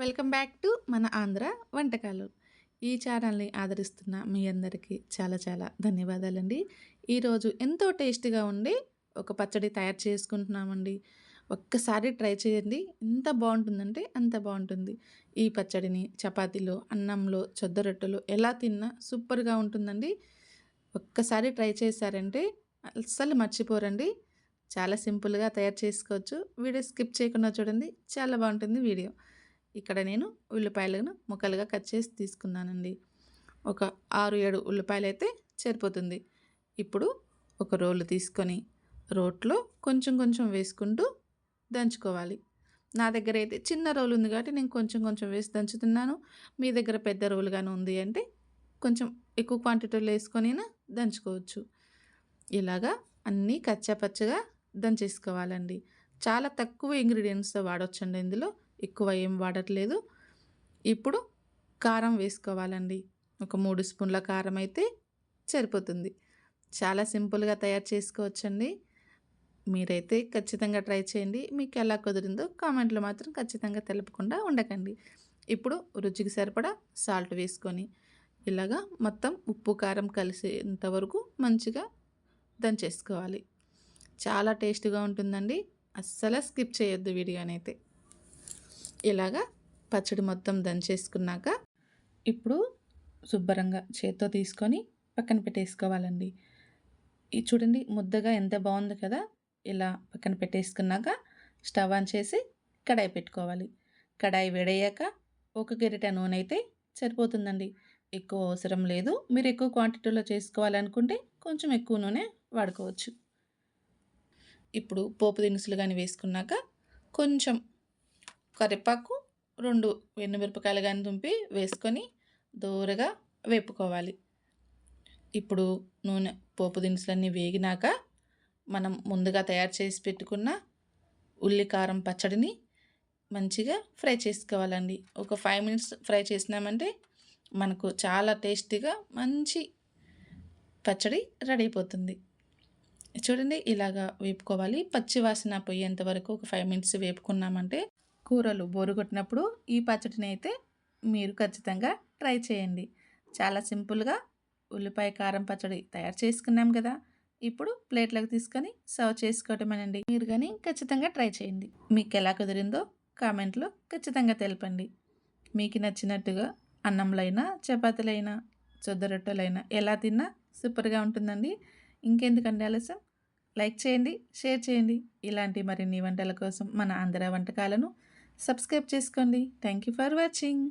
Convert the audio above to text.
Welcome back to మన ఆంధ్ర వంటకాలు. ఈ ఛానల్‌ని ఆదరిస్తున్న మీ అందరికీ చాలా చాలా ధన్యవాదాలండి. ఈరోజు ఎంతో టేస్టీగా ఉండే ఒక పచ్చడి తయారు చేసుకుంటున్నామండి. ఒక్కసారి ట్రై చేయండి. ఎంత బావుంటుందంటే అంత బావుంటుంది. ఈ పచ్చడిని చపాతీలో, అన్నంలో, జొన్న రొట్టెలో ఎలా తిన్నా సూపర్‌గా ఉంటుందండి. ఒక్కసారి ట్రై చేశారంటే అస్సలు మర్చిపోరండి. చాలా సింపుల్‌గా తయారు చేసుకోవచ్చు. వీడియో స్కిప్ చేయకుండా చూడండి. చాలా బావుంటుంది వీడియో. ఇక్కడ నేను ఉల్లిపాయలను ముక్కలుగా కట్ చేసి తీసుకున్నానండి. ఒక 6, 7 ఉల్లిపాయలైతే సరిపోతుంది. ఇప్పుడు ఒక రోలు తీసుకొని రోట్లో కొంచెం కొంచెం వేసుకుంటూ దంచుకోవాలి. నా దగ్గర అయితే చిన్న రోలు ఉంది కాబట్టి నేను కొంచెం కొంచెం వేసి దంచుతున్నాను. మీ దగ్గర పెద్ద రోలు గాని ఉంది అంటే కొంచెం ఎక్కువ క్వాంటిటీలో వేసుకొనైనా దంచుకోవచ్చు. ఇలాగా అన్నీ కచ్చా పచ్చగా దంచేసుకోవాలండి. చాలా తక్కువ ఇంగ్రీడియెంట్స్‌తో వాడొచ్చండి ఇందులో. ఎక్కువ ఏం వాడట్లేదు. ఇప్పుడు కారం వేసుకోవాలండి. ఒక 3 స్పూన్ల కారం అయితే సరిపోతుంది. చాలా సింపుల్‌గా తయారు చేసుకోవచ్చండి. మీరైతే ఖచ్చితంగా ట్రై చేయండి. మీకు ఎలా కుదిరిందో కామెంట్‌లో మాత్రం ఖచ్చితంగా తెలపకుండా ఉండకండి. ఇప్పుడు రుచికి సరిపడా సాల్ట్ వేసుకొని ఇలాగా మొత్తం ఉప్పు, కారం కలిసేంత వరకు మంచిగా దంచేసుకోవాలి. చాలా టేస్ట్‌గా ఉంటుందండి. అస్సలు స్కిప్ చేయొద్దు వీడియోనైతే. ఇలాగా పచ్చడి మొత్తం దంచేసుకున్నాక ఇప్పుడు శుభ్రంగా చేత్తో తీసుకొని పక్కన పెట్టేసుకోవాలండి. ఇది చూడండి ముద్దగా ఎంత బాగుంది కదా! ఇలా పక్కన పెట్టేసుకున్నాక స్టవ్ ఆన్ చేసి కడాయి పెట్టుకోవాలి. కడాయి వేడయ్యాక ఒక గరిటె నూనె అయితే సరిపోతుందండి. ఎక్కువ అవసరం లేదు. మీరు ఎక్కువ క్వాంటిటీలో చేసుకోవాలనుకుంటే కొంచెం ఎక్కువ నూనె వాడుకోవచ్చు. ఇప్పుడు పోపు దినుసులు గాని వేసుకున్నాక కొంచెం కరివేపాకు, 2 ఎండుమిరపకాయలు గాని తుంపి వేసుకొని దోరగా వేపుకోవాలి. ఇప్పుడు నూనె పోపు దినుసులన్నీ వేగినాక మనం ముందుగా తయారు చేసి పెట్టుకున్న ఉల్లి కారం పచ్చడిని మంచిగా ఫ్రై చేసుకోవాలండి. ఒక 5 మినిట్స్ ఫ్రై చేసినామంటే మనకు చాలా టేస్టీగా మంచి పచ్చడి రెడీ అయిపోతుంది. చూడండి ఇలాగా వేపుకోవాలి. పచ్చి వాసన పోయేంత వరకు ఒక 5 మినిట్స్ వేపుకున్నామంటే కూరలు బోరు కొట్టినప్పుడు ఈ పచ్చడిని అయితే మీరు ఖచ్చితంగా ట్రై చేయండి. చాలా సింపుల్‌గా ఉల్లిపాయ కారం పచ్చడి తయారు చేసుకున్నాం కదా! ఇప్పుడు ప్లేట్‌లోకి తీసుకొని సర్వ్ చేసుకోవటమేనండి. మీరు గాని ఖచ్చితంగా ట్రై చేయండి. మీకెలా కుదిరిందో కామెంట్‌లో ఖచ్చితంగా తెలపండి. మీకు నచ్చినట్టుగా అన్నంలో అయినా, చపాతీలో అయినా, జొన్న రొట్టెలైనా ఎలా తిన్నా సూపర్‌గా ఉంటుందండి. ఇంకెందుకండి ఆలస్యం? లైక్ చేయండి, షేర్ చేయండి. ఇలాంటి మరిన్ని వంటల కోసం మన ఆంధ్ర వంటకాలను సబ్స్క్రైబ్ చేసుకోండి. Thank you for watching.